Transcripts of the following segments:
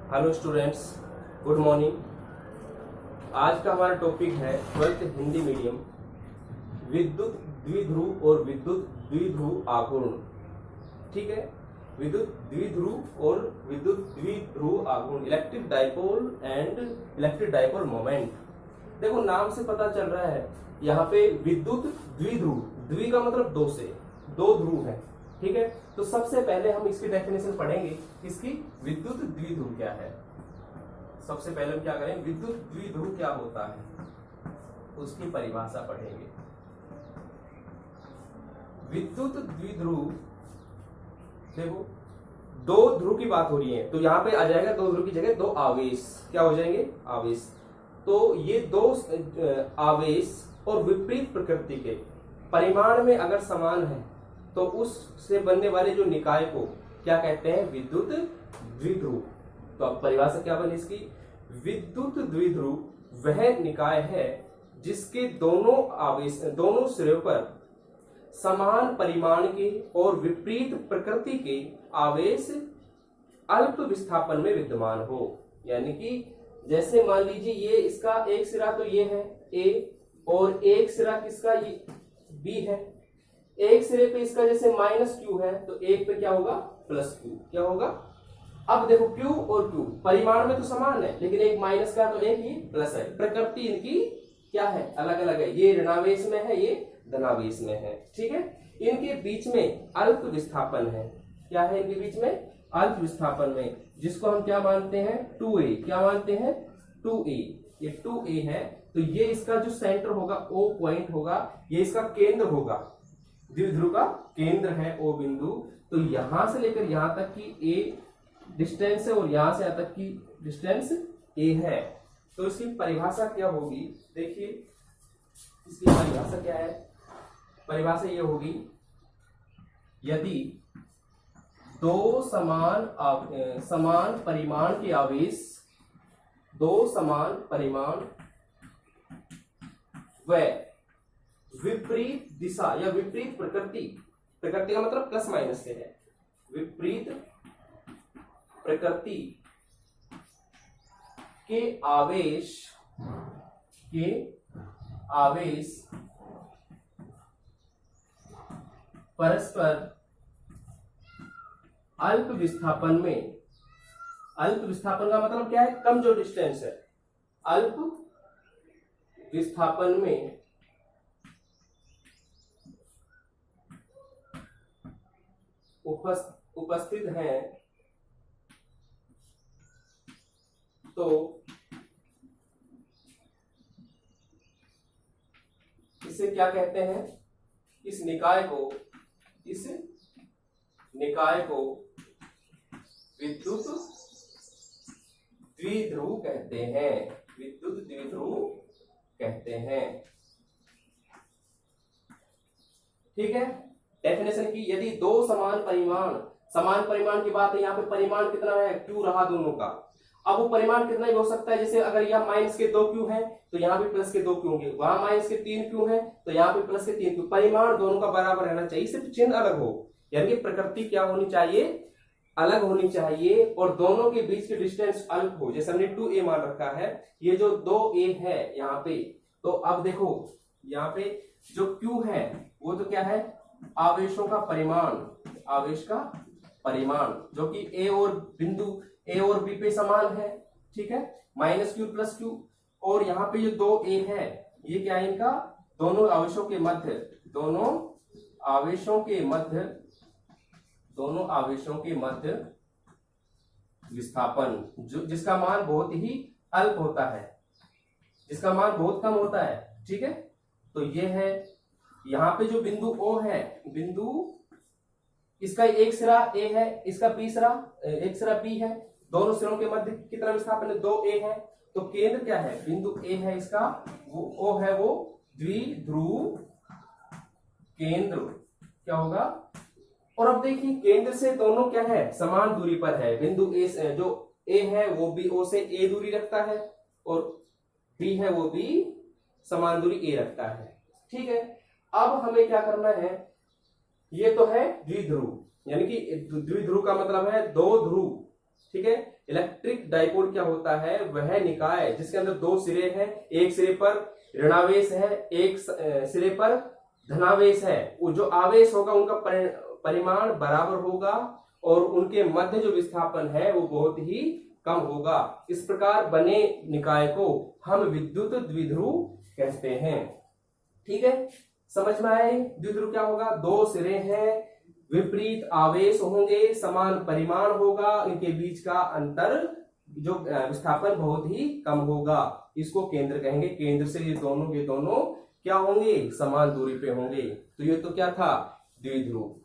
Hello students, good morning. आज का हमारा टॉपिक है 12th हिंदी मीडियम, विद्युत द्विध्रुव और विद्युत द्विध्रुव आघूर्ण। ठीक है, विद्युत द्विध्रुव और विद्युत द्विध्रुव आघूर्ण, electric dipole and electric dipole moment. देखो नाम से पता चल रहा है यहाँ पे विद्युत द्विध्रुव, द्वि का मतलब दो से, दो ध्रुव है। ठीक है, तो सबसे पहले हम इसकी डेफिनेशन पढ़ेंगे, इसकी विद्युत द्विध्रुव क्या है। सबसे पहले हम क्या करें, विद्युत द्विध्रुव क्या होता है उसकी परिभाषा पढ़ेंगे। विद्युत द्विध्रुव, देखो दो ध्रुव की बात हो रही है, तो यहां पे आ जाएगा दो ध्रुव की जगह दो आवेश। क्या हो जाएंगे? आवेश। तो ये दो आवेश और विपरीत प्रकृति के परिमाण में अगर समान है तो उससे बनने वाले जो निकाय को क्या कहते हैं? विद्युत द्विध्रुव। तो अब परिभाषा क्या बनी इसकी? विद्युत द्विध्रुव वह निकाय है जिसके दोनों आवेश, दोनों सिरों पर समान परिमाण के और विपरीत प्रकृति के आवेश अल्प विस्थापन में विद्यमान हो। यानी कि जैसे मान लीजिए ये इसका एक सिरा तो ये है A और एक सिरा किसका ये B है। एक सिरे पे इसका जैसे -Q है तो एक पे क्या होगा? +Q। क्या होगा? अब देखो Q और Q परिमाण में तो समान है, लेकिन एक माइनस का तो एक ही प्लस है। प्रकृति इनकी क्या है? अलग अलग है। ये ऋणावेश में है, ये धनावेश में है। ठीक है, इनके बीच में अल्प विस्थापन है। क्या है इनके बीच में? अल्प विस्थापन में, जिसको हम क्या मानते हैं? 2a। क्या मानते हैं? 2a। ये 2a है, तो ये इसका जो सेंटर होगा, O पॉइंट होगा, ये इसका केंद्र होगा, द्विध्रुव का केंद्र है O बिंदु। तो यहां से लेकर यहां तक की A डिस्टेंस है और यहां से यहां तक की डिस्टेंस A है। तो इसकी परिभाषा क्या होगी? देखिए इसकी परिभाषा क्या है? परिभाषा ये होगी, यदि दो समान परिमाण के आवेश, दो समान परिमाण व विपरीत दिशा या विपरीत प्रकृति, प्रकृति का मतलब प्लस माइनस से है, विपरीत प्रकृति के आवेश परस्पर अल्प विस्थापन में, अल्प विस्थापन का मतलब क्या है? कम जो डिस्टेंस है, अल्प विस्थापन में उपस्थित हैं, तो इसे क्या कहते हैं? इस निकाय को विद्युत द्विध्रुव कहते हैं। विद्युत द्विध्रुव कहते हैं। ठीक है, डेफिनेशन की, यदि दो समान परिमाण की बात है। यहाँ पे परिमाण कितना है? Q रहा दोनों का। अब वो परिमाण कितना ही हो सकता है, जैसे अगर यहाँ माइनस के 2Q है तो यहाँ भी प्लस के 2Q होंगे, वहां माइनस के 3Q है तो यहाँ पे प्लस के 3Q। परिमाण दोनों का बराबर रहना चाहिए, सिर्फ चिन्ह अलग हो। यानी कि प्रकृति क्या होनी चाहिए? अलग होनी चाहिए, और दोनों के बीच की डिस्टेंस अल्प हो। जैसे हमने 2a मान रखा है, ये जो 2a है यहाँ पे, तो अब देखो यहाँ पे जो Q है वो तो क्या है? आवेशों का परिमाण, आवेश का परिमाण, जो कि A और बिंदु A और B पे समान है। ठीक है, -Q + Q। और यहाँ पे जो 2a है, ये क्या है? इनका दोनों आवेशों के मध्य विस्थापन, जो जिसका मान बहुत ही अल्प होता है, जिसका मान बहुत कम होता है। ठीक है, तो ये है। यहाँ पे जो बिंदु O है, बिंदु इसका एक सिरा A है, इसका एक सिरा B है, दोनों सिरों के मध्य कितना विस्थापन है? 2a है। तो केंद्र क्या है? बिंदु A है इसका, वो O है, वो द्विध्रुव केंद्र क्या होगा? और अब देखिए केंद्र से दोनों क्या है? समान दूरी पर है। बिंदु A से, जो A है वो भी O से A दूरी रखता है, और B है वो भी समान दूरी A रखता है। ठीक है, अब हमें क्या करना है? ये तो है द्विध्रुव, यानी कि द्विध्रुव का मतलब है दो ध्रुव। ठीक है, इलेक्ट्रिक डाइपोल क्या होता है, वह निकाय जिसके अंदर दो सिरे हैं, एक सिरे पर ऋणावेश है, एक सिरे पर धनावेश है। वो जो आवेश होगा उनका परिमाण बराबर होगा और उनके मध्य जो विस्थापन है वो बहुत ही कम होगा। इस प्रकार बने निकाय को हम विद्युत द्विध्रुव कहते हैं। ठीक है, समझ में आए? द्विध्रुव क्या होगा, दो सिरे हैं, विपरीत आवेश होंगे, समान परिमाण होगा, इनके बीच का अंतर जो विस्थापन बहुत ही कम होगा। इसको केंद्र कहेंगे। केंद्र से ये दोनों क्या होंगे, समान दूरी पे होंगे। तो ये तो क्या था, द्विध्रुव।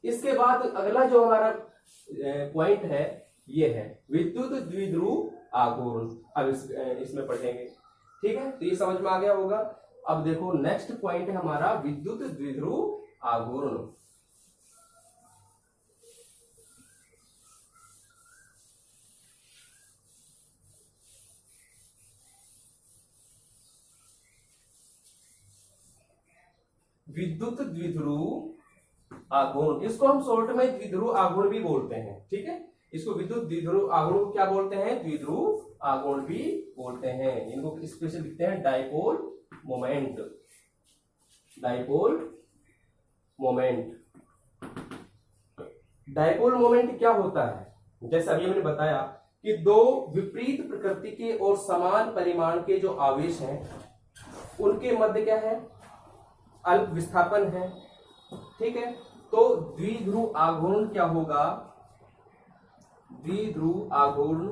इसके बाद अगला जो हमारा पॉइंट है ये है विद्युत द्विध्रुव आघूर्ण। अब इसमें पढ़ेंगे। ठीक है, तो ये समझ में आ गया होगा। अब देखो नेक्स्ट पॉइंट है हमारा विद्युत द्विध्रुव आघूर्ण। विद्युत द्विध्रुव आघूर्ण, इसको हम शॉर्ट में द्विध्रुव आघूर्ण भी बोलते हैं। ठीक है, इसको विद्युत द्विध्रुव आघूर्ण को क्या बोलते हैं, द्विध्रुव आघूर्ण भी बोलते हैं। इनको स्पेशल लिखते हैं dipole moment. Dipole moment, dipole moment क्या होता है, जैसे अभी मैंने बताया कि दो विपरीत प्रकृति के और समान परिमाण के जो आवेश हैं उनके मध्य क्या है, अल्प विस्थापन है। ठीक है, तो द्विध्रुव आघूर्ण क्या होगा, द्विध्रुव आघूर्ण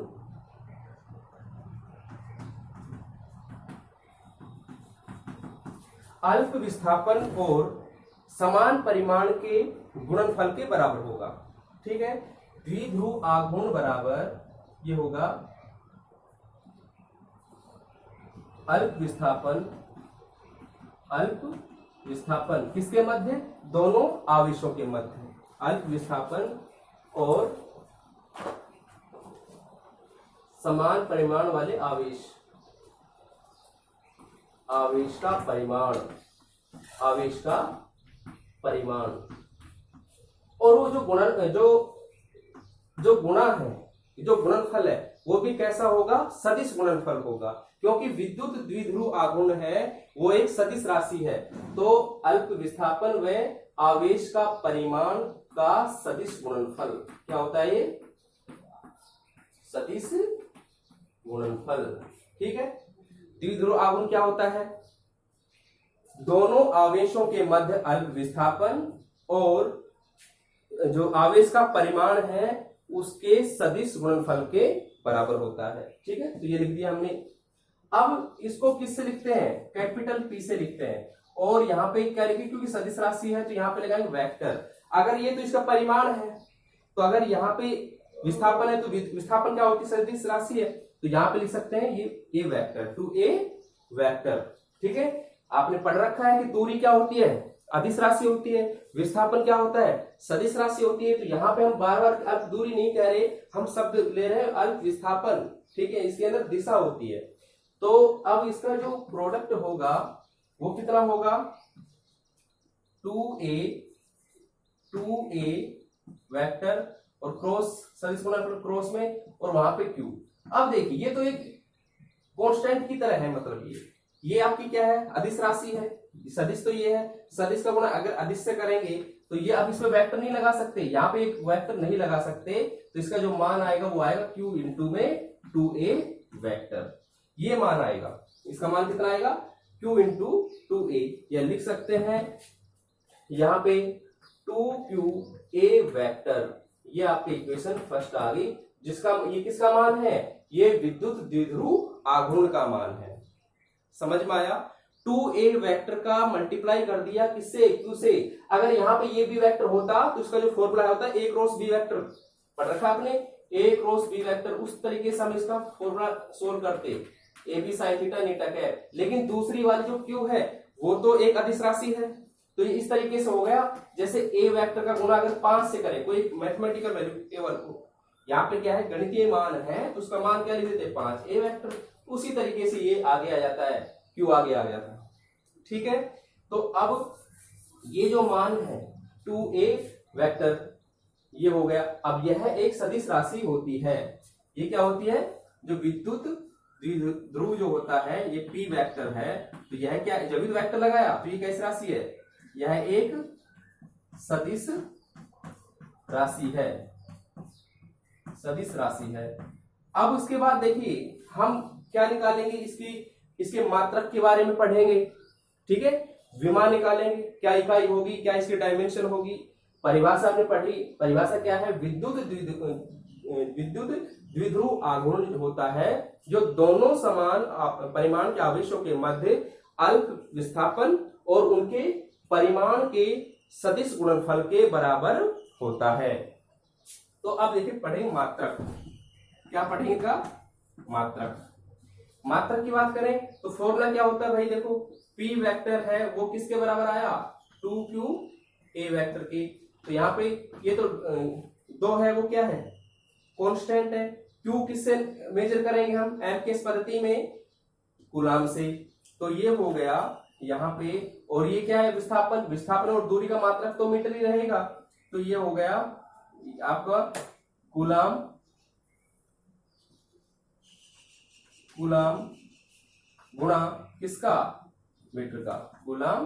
अल्प विस्थापन और समान परिमाण के गुणनफल के बराबर होगा। ठीक है, द्विध्रुव आघूर्ण बराबर ये होगा अल्प विस्थापन किसके मध्य, दोनों आवेशों के मध्य। अल्प विस्थापन और समान परिमाण वाले आवेश, आवेश का परिमाण और वो जो गुणा है, जो गुणनफल है वो भी कैसा होगा, सदिश गुणनफल होगा। क्योंकि विद्युत द्विध्रुव आघूर्ण है वो एक सदिश राशि है, तो अल्प विस्थापन व आवेश का परिमाण का सदिश गुणनफल क्या होता है, ये सदिश गुणनफल। ठीक है, द्विध्रुव आघूर्ण क्या होता है, दोनों आवेशों के मध्य अल्प विस्थापन और जो आवेश का परिमाण है उसके सदिश गुणनफल के बराबर होता है। ठीक है, तो ये लिख दिया हमने। अब इसको किससे लिखते हैं, कैपिटल पी से लिखते हैं। और यहाँ पे क्या लिखे, क्योंकि सदिश राशि है तो यहाँ पे लगाएंगे वेक्टर। अगर ये तो इसका परिमाण है, तो अगर यहाँ पे विस्थापन है तो विस्थापन क्या होती है, सदिश राशि है, तो यहाँ पे लिख सकते हैं ये वेक्टर, टू ए वेक्टर। ठीक है, आपने पढ़ रखा है कि दूरी क्या होती है, अदिश राशि होती है, विस्थापन क्या होता है, सदिश राशि होती है। तो यहाँ पे हम बार बार अल्प दूरी नहीं कह रहे, हम शब्द ले रहे हैं अल्प विस्थापन। ठीक है, इसके अंदर दिशा होती है। तो अब इसका जो प्रोडक्ट होगा वो कितना होगा, 2a वेक्टर और क्रॉस सदिश गुणनफल क्रॉस में और वहां पे q। अब देखिए ये तो एक कांस्टेंट की तरह है, मतलब ये आपकी क्या है, अदिश राशि है। सदिश तो ये है, सदिश का गुणा अगर अदिश से करेंगे तो ये अब इसमें वेक्टर नहीं लगा सकते, यहाँ पे एक वेक्टर नहीं लगा सकते, तो इसका जो मान आएगा वो आएगा q इंटू में 2a वेक्टर। ये मान आएगा, इसका मान कितना आएगा, q इंटू 2a। या लिख सकते हैं यहाँ पे 2qa वेक्टर। ये आपकी इक्वेशन फर्स्ट आ गई, जिसका ये किसका मान है, ये विद्युत द्विध्रुव आघूर्ण का मान है। समझ में आया, 2a वेक्टर का मल्टीप्लाई कर दिया किससे, q से। अगर यहाँ पे ये b वेक्टर होता तो इसका जो फॉर्मूला होता है a क्रॉस b वेक्टर, पढ़ रखा आपने, a क्रॉस b वेक्टर। उस तरीके से हम इसका फॉर्मूला सोल्व करते, ए बी साइन थीटा नीटा कैप। लेकिन दूसरी वाली जो q है वो तो एक अदिश राशि है, तो ये इस तरीके से हो गया जैसे a वेक्टर का गुणा अगर 5 से करें, कोई मैथमेटिकल वैल्यू केवल को, यहाँ पे क्या है गणितीय मान है तो उसका मान क्या लिख देते 5 a वेक्टर। उसी तरीके से ये आगे आ जाता है, q आगे आ जाता है। ठीक है, तो अब ये जो मान है 2a वेक्टर ये हो गया। अब यह एक सदिश राशि होती है, ये क्या होती है, जो विद्युत द्विध्रुव जो होता है ये पी वेक्टर है, तो यह क्या, जब भी वेक्टर लगाया तो ये कैसी राशि है, यह एक सदिश राशि है, सदिश राशि है। अब उसके बाद देखिए हम क्या निकालेंगे, इसके मात्रक के बारे में पढ़ेंगे, ठीक है। विमा निकालेंगे, क्या इकाई होगी, क्या इसकी डायमेंशन होगी। परिभाषा हमने पढ़ी, परिभाषा क्या है, विद्युत द्विध्रुव आघूर्ण होता है जो दोनों समान परिमाण के आवेशों के मध्य अल्प विस्थापन और उनके परिमाण के सदिश गुणनफल के बराबर होता है। तो अब देखिए पढ़ेंगे मात्रक, क्या पढ़ेंगे का, मात्रक। मात्रक की बात करें तो फॉर्मूला क्या होता है भाई, देखो P वेक्टर है वो किसके बराबर आया, 2Q A वेक्टर के। तो यहाँ पे ये तो दो है, वो क्या है, कांस्टेंट है। Q किससे मेजर करेंगे हम, M के इस पद्धति में कूलाम से। तो ये हो गया यहाँ पे, और ये क्या है, विस्थापन, विस्थापन और दूरी का मात्रक तो मीटर ही रहेगा। तो ये हो गया आपका कूलाम गुणा किसका, मीटर का, कूलाम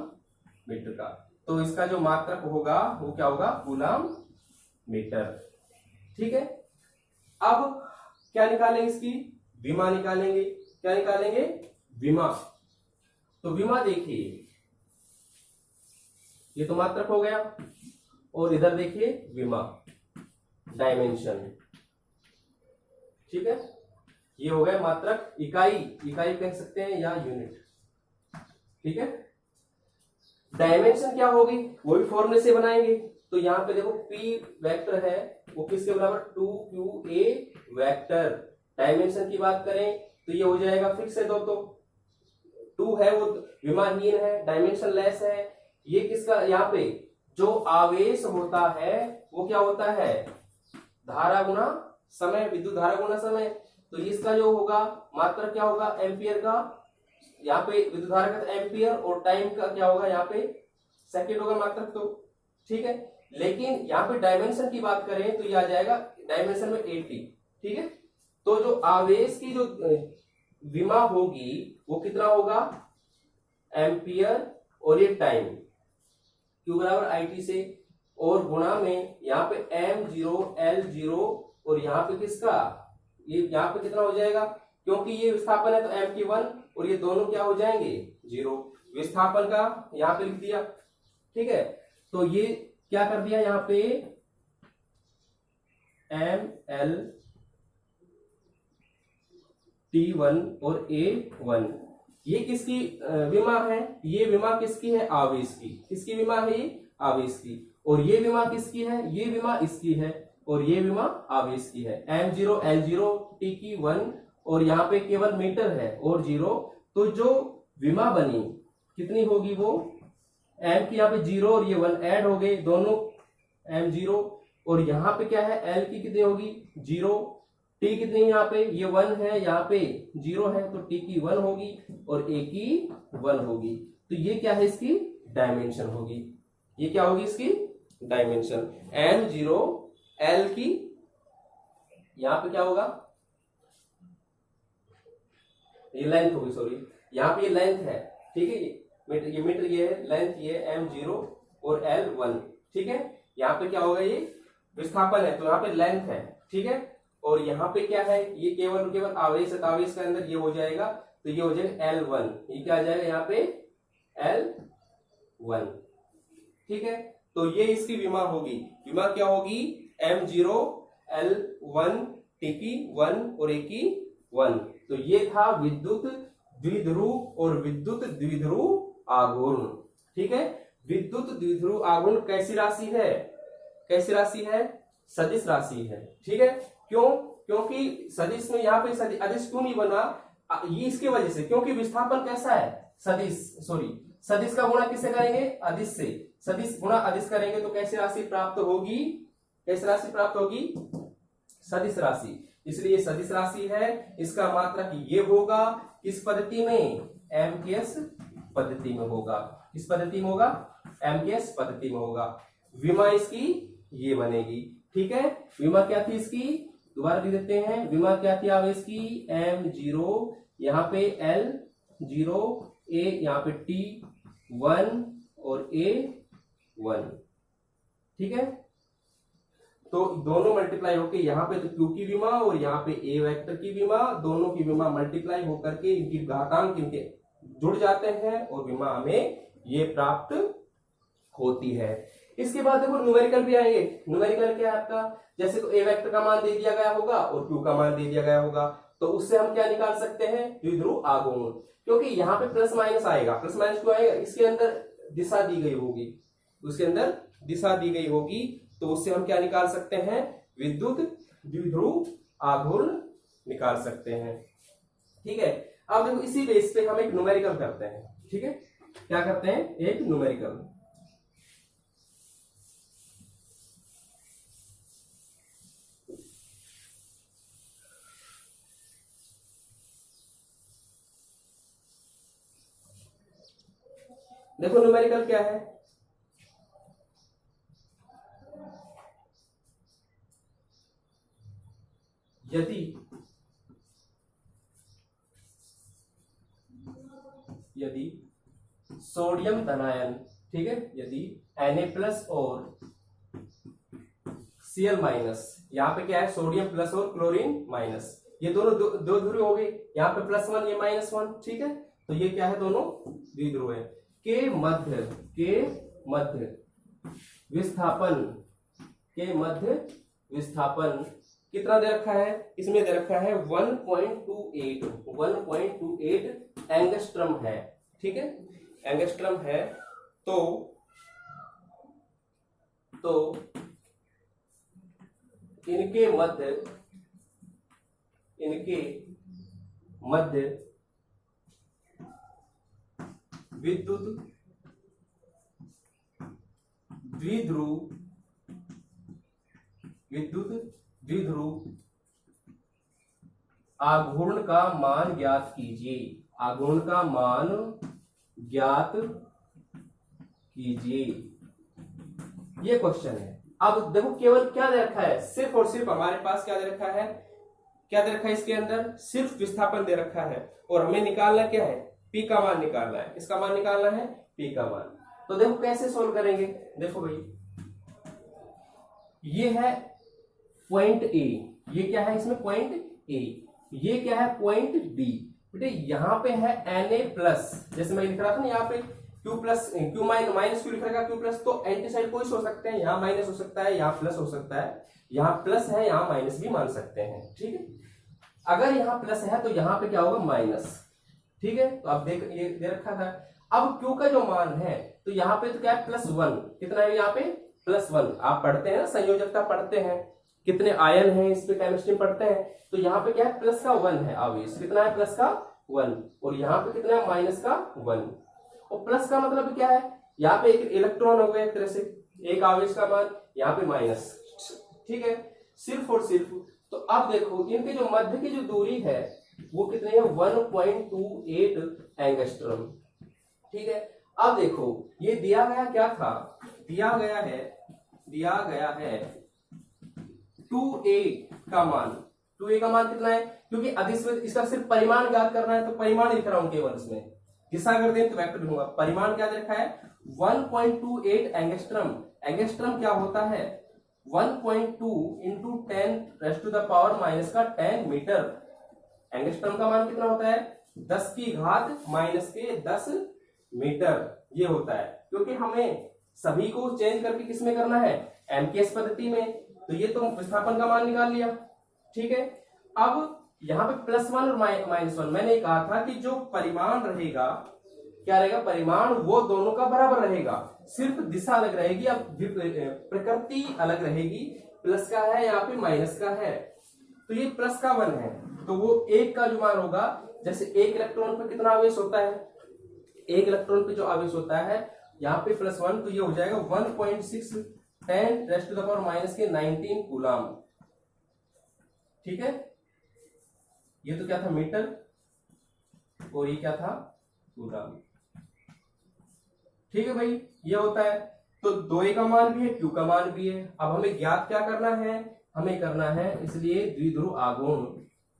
मीटर का। तो इसका जो मात्रक होगा वो क्या होगा, कूलाम मीटर, ठीक है। अब क्या निकालेंगे, इसकी विमा निकालेंगे, क्या निकालेंगे, विमा। तो विमा देखिए, ये तो मात्रक हो गया, और इधर देखिए विमा, डायमेंशन, ठीक है। ये हो गया मात्रक, इकाई, इकाई कह सकते हैं या यूनिट, ठीक है। डायमेंशन क्या होगी, वो भी फॉर्मूले से बनाएंगे। तो यहाँ पे देखो P वेक्टर है वो किसके बराबर, 2QA वेक्टर। डायमेंशन की बात करें तो ये हो जाएगा, फिक्स है, दो तो 2 है वो विमाहीन है, डायमेंशन लेस है। ये किसका, यहाँ पे जो आवेश होता है वो क्या होता है, धारा गुना समय, विद्युत धारा गुना समय। तो इसका जो होगा मात्रक क्या होगा, एम्पियर का, यहाँ पे विद्युत धारा का एम्पियर, और टाइम का क्या होगा, यहाँ पे सेकंड होगा मात्रक, तो ठीक है। लेकिन यहाँ पे डायमेंशन की बात करें तो ये आ जाएगा डायमेंशन में 80, ठीक है। तो जो आवेश की जो विमा होगी वो कितना होगा, एम्पियर, और ये टाइम Q बराबर IT से, और गुणा में यहाँ पे M0 L0, और यहाँ पे किसका, ये यहाँ पे कितना हो जाएगा, क्योंकि ये विस्थापन है तो M की 1, और ये दोनों क्या हो जाएंगे 0। विस्थापन का यहाँ पे लिख दिया, ठीक है। तो ये क्या कर दिया, यहाँ पे ML T1 और A1, ये किसकी विमा है, ये विमा किसकी है, आवेश की। किसकी विमा है, ये आवेश की। और ये विमा किसकी है, ये विमा इसकी है, और ये विमा आवेश की है। M0 L0 T की 1, और यहाँ पे केवल मीटर है और 0। तो जो विमा बनी कितनी होगी, वो M की यहाँ पे 0 और ये 1 ऐड हो गए दोनों, M0, और यहाँ पे क्या है, L की कितनी होगी 0, T कितनी है, यहाँ पे ये 1 है, यहाँ पे 0 है, तो T की 1 होगी और A की 1 होगी। तो ये क्या है, इसकी डायमेंशन होगी। ये क्या होगी, इसकी डायमेंशन। M0 L की यहाँ पे क्या होगा, ये लेंथ होगी, सॉरी, यहाँ पे ये लेंथ है, ठीक है। ये मीटर ये है, लेंथ ये M0 और L1, ठीक है। यहाँ पे क्या होगा, ये विस्थापन है तो यहाँ पे लेंथ है, ठीक है। और यहाँ पे क्या है, ये केवल आवेश है, तो आवेश के अंदर ये हो जाएगा, तो ये हो जाएगा L1, ये क्या आ जाएगा यहाँ पे L1, ठीक है। तो ये इसकी विमा होगी। विमा क्या होगी, M0 L1 T की 1 और A की 1। तो ये था विद्युत द्विध्रुव और विद्युत द्विध्रुव आघूर्ण, ठीक है। विद्युत द्विध्रुव आघूर्ण कैसी राशि है, कैसी राशि है, सदिश राशि है, ठीक है। क्यों, क्योंकि सदिश में यहाँ पे अदिश क्यों नहीं बना, ये इसके वजह से, क्योंकि विस्थापन कैसा है, सदिश, सॉरी, सदिश का गुणा किससे करेंगे, अदिश से। सदिश गुणा अदिश करेंगे तो कैसी राशि प्राप्त होगी, कैसी राशि प्राप्त होगी, सदिश राशि। इसलिए सदिश राशि है। इसका मात्रक ये होगा किस पद्धति में, एमकेएस पद्धति में होगा। किस पद्धति में होगा, एमकेएस पद्धति में होगा। विमा इसकी ये बनेगी, ठीक है। विमा क्या थी इसकी, दोबारा लिख देते हैं, विमा क्या थी आवेश की, m0, यहाँ पे L0, A यहाँ पे T1 और A1, ठीक है। तो दोनों मल्टीप्लाई होके यहाँ पे तो Q की विमा और यहाँ पे A वेक्टर की विमा, दोनों की विमा मल्टीप्लाई होकर के इनकी घातांक इनके जुड़ जाते हैं और विमा हमें ये प्राप्त होती है। इसके बाद देखो न्यूमेरिकल भी आएंगे। न्यूमेरिकल क्या है आपका, जैसे तो A वेक्टर का मान दे दिया गया होगा और Q का मान दे दिया गया होगा, तो उससे हम क्या निकाल सकते हैं, द्विध्रुव आघूर्ण। क्योंकि यहाँ पे प्लस माइनस आएगा, प्लस माइनस क्यों आएगा, इसके अंदर दिशा दी गई होगी, उसके अंदर दिशा दी गई होगी, तो उससे हम क्या निकाल सकते हैं, विद्युत द्विध्रुव आघूर्ण निकाल सकते हैं, ठीक है। अब देखो इसी बेस पे हम एक न्यूमेरिकल करते हैं, ठीक है। क्या करते हैं, एक न्यूमेरिकल। देखो न्यूमेरिकल क्या है, यदि सोडियम धनायन, ठीक है, यदि Na+ और Cl माइनस, यहाँ पे क्या है, सोडियम प्लस और क्लोरीन माइनस, ये दोनों दो ध्रुव हो गए, यहाँ पे +1 ये -1, ठीक है। तो ये क्या है, दोनों द्विध्रुव है। के मध्य विस्थापन कितना दे रखा है, इसमें दे रखा है 1.28 एंगस्ट्रम है, ठीक है, एंगस्ट्रम है। तो इनके मध्य विद्युत द्विध्रुव आघूर्ण का मान ज्ञात कीजिए, आघूर्ण का मान ज्ञात कीजिए, ये क्वेश्चन है। अब देखो केवल क्या दे रखा है, सिर्फ और सिर्फ हमारे पास क्या दे रखा है, इसके अंदर सिर्फ विस्थापन दे रखा है और हमें निकालना क्या है, P का मान निकालना है, इसका मान निकालना है, P का मान। तो देखो कैसे सोल्व करेंगे, देखो भाई ये है पॉइंट A, ये क्या है, इसमें पॉइंट A, ये क्या है, पॉइंट B। बेटे यहाँ पे है Na+, जैसे मैं लिख रहा था ना, यहाँ पे Q माइनस क्यों लिख रखा Q प्लस, तो एंटी साइड कोई हो सकते हैं, यहाँ माइनस हो सकता है, यहाँ प्लस हो सकता है, यहाँ प्लस है, यहाँ माइनस भी मान सकते हैं, ठीक है। अगर यहाँ प्लस है तो यहाँ पे क्या होगा, माइनस, ठीक है। तो आप देख, ये दे रखा था। अब Q का जो मान है, तो यहाँ पे तो क्या है, +1, कितना है यहाँ पे, +1। आप पढ़ते हैं ना, संयोजकता पढ़ते हैं, कितने आयन हैं इस पे केमिस्ट्री पढ़ते हैं, तो यहाँ पे क्या है, +1 है आवेश, कितना है, +1, और यहाँ पे कितना है, -1, और प्लस का मतलब क्या है, यहाँ पे एक इलेक्ट्रॉन हो गया एक तरह से, एक आवेश का मान, यहाँ पे माइनस, ठीक है, सिर्फ और सिर्फ। तो अब देखो इनके जो मध्य की जो दूरी है वो कितनी है, 1.28 एंगस्ट्रम, ठीक है। अब देखो ये दिया गया क्या था, दिया गया है 2a का मान, 2a का मान कितना है, क्योंकि अधिस में इसका सिर्फ परिमाण ज्ञात करना है, तो परिमाण लिख रहा हूं केवल, इसमें दिशा कर दें तो वेक्टर लूंगा। परिमाण क्या दे रखा है, 1.28 एंगस्ट्रम। एंगस्ट्रम क्या होता है, 1.2 इंटू 10⁻⁻10 मीटर। एंगस्ट्रम का मान कितना होता है, 10⁻⁻10 मीटर, ये होता है। क्योंकि हमें सभी को चेंज करके किस में करना है, एमकेएस पद्धति में, तो ये तो विस्थापन का मान निकाल लिया, ठीक है। अब यहाँ पे +1 और -1, मैंने कहा था कि जो परिमाण रहेगा, क्या रहेगा, परिमाण वो दोनों का बराबर रहेगा, सिर्फ दिशा अलग रहेगी, अब प्रकृति अलग रहेगी, प्लस का है, यहाँ पे माइनस का है, तो ये +1 है, तो वो 1 का जो मान होगा, जैसे 1 इलेक्ट्रॉन पे कितना आवेश होता है, 1 इलेक्ट्रॉन पे जो आवेश होता है यहाँ पे +1, तो ये हो जाएगा 1.6 10⁻⁻19 कूलम, ठीक है। ये तो क्या था, मीटर, और ये क्या था, कूलम, ठीक है भाई, ये होता है। तो 2a का मान भी है, Q का मान भी है। अब हमें ज्ञात क्या करना है, हमें करना है, इसलिए द्विध्रुव आघूर्ण,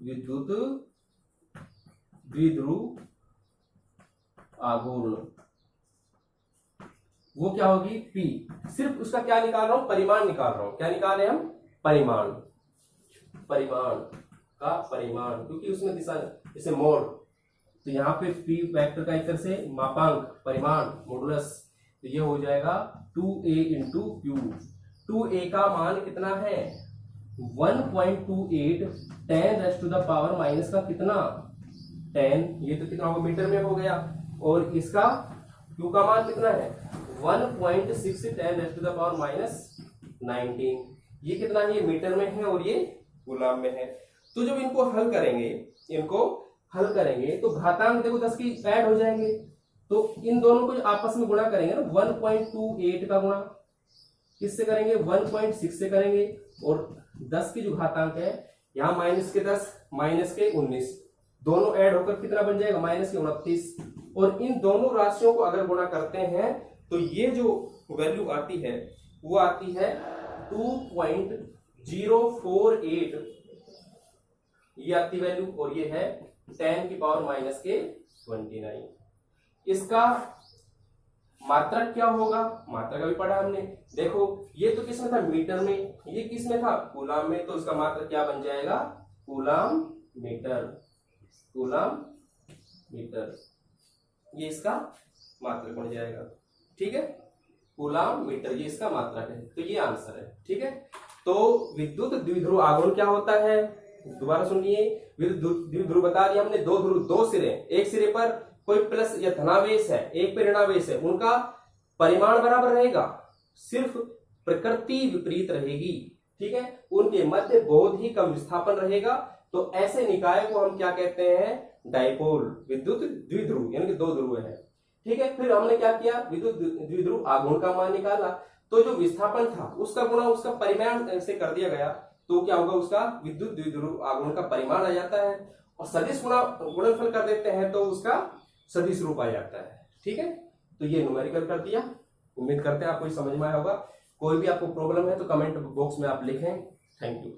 विद्युत द्विध्रुव आघूर्ण वो क्या होगी, P। सिर्फ उसका क्या निकाल रहा हूं, परिमाण निकाल रहा हूं। क्या निकाल रहे हैं हम, परिमाण, परिमाण का परिमाण, क्योंकि उसमें दिशा जैसे मोड, तो यहाँ पे P वेक्टर का एक तरह से मापांक, परिमाण, मॉडुलस, तो ये हो जाएगा 2a इंटू क्यू। 2a का मान कितना है, 1.28 10⁻⁻⁻ का कितना 10, ये तो कितना होगा, मीटर में हो गया। और इसका q का मान कितना है, 1.6 10⁻⁻19, ये कितना है, ये मीटर में है और ये कूलम में है। तो जब इनको हल करेंगे तो घातांक देखो 10 की ऐड हो जाएंगे, तो इन दोनों को आपस में गुणा करेंगे ना, 1.28 का गुणा किससे करेंगे, 1.6 से करेंगे, और 10 की जो घातांक है यहाँ माइनस के 10 माइनस के 19 दोनों ऐड होकर कितना बन जाएगा, माइनस के 29। और इन दोनों राशियों को अगर गुणा करते हैं तो ये जो वैल्यू आती है वो आती है 2.048, ये आती वैल्यू, और ये है 10⁻⁻29। इसका मात्रक क्या होगा, मात्रक अभी पढ़ा हमने, देखो ये तो किसमें था, मीटर में, ये किसमें था, कूलम में, तो इसका मात्रक क्या बन जाएगा, कूलम मीटर, कूलम मीटर, ये इसका मात्रक बन जाएगा। ठीक है, कूलम मीटर ये इसका मात्रक है, तो ये आंसर है। ठीक है, तो विद्युत द्विध्रुव आघूर्ण क्या होता है, दोबारा सुनिए, विद्युत द्विध्रुव बता दिया हमने, दो ध्रुव, दो सिरे, एक सिरे पर कोई प्लस या धनावेश है, एक पे ऋणावेश है, उनका परिमाण बराबर रहेगा, सिर्फ प्रकृति विपरीत रहेगी। ठीक है, उनके मध्य बहुत ही कम विस्थापन रहेगा, तो ऐसे निकाय को हम क्या कहते हैं, डाइपोल, विद्युत द्विध्रुव, यानी कि दो ध्रुव है। ठीक है, फिर हमने क्या किया, विद्युत द्विध्रुव आघूर्ण का मान निकाला, तो जो विस्थापन था उसका गुणा उसका परिमाण से कर दिया गया, तो क्या होगा, उसका विद्युत द्विध्रुव आघूर्ण का परिमाण आ जाता है, और सदिश गुणनफल कर देते हैं तो उसका सदिश रूप आ जाता है। ठीक है, तो ये न्यूमेरिकल कर दिया, उम्मीद करते हैं आपको समझ में आया होगा। कोई भी आपको प्रॉब्लम है तो कमेंट बॉक्स में आप लिखें। Thank you.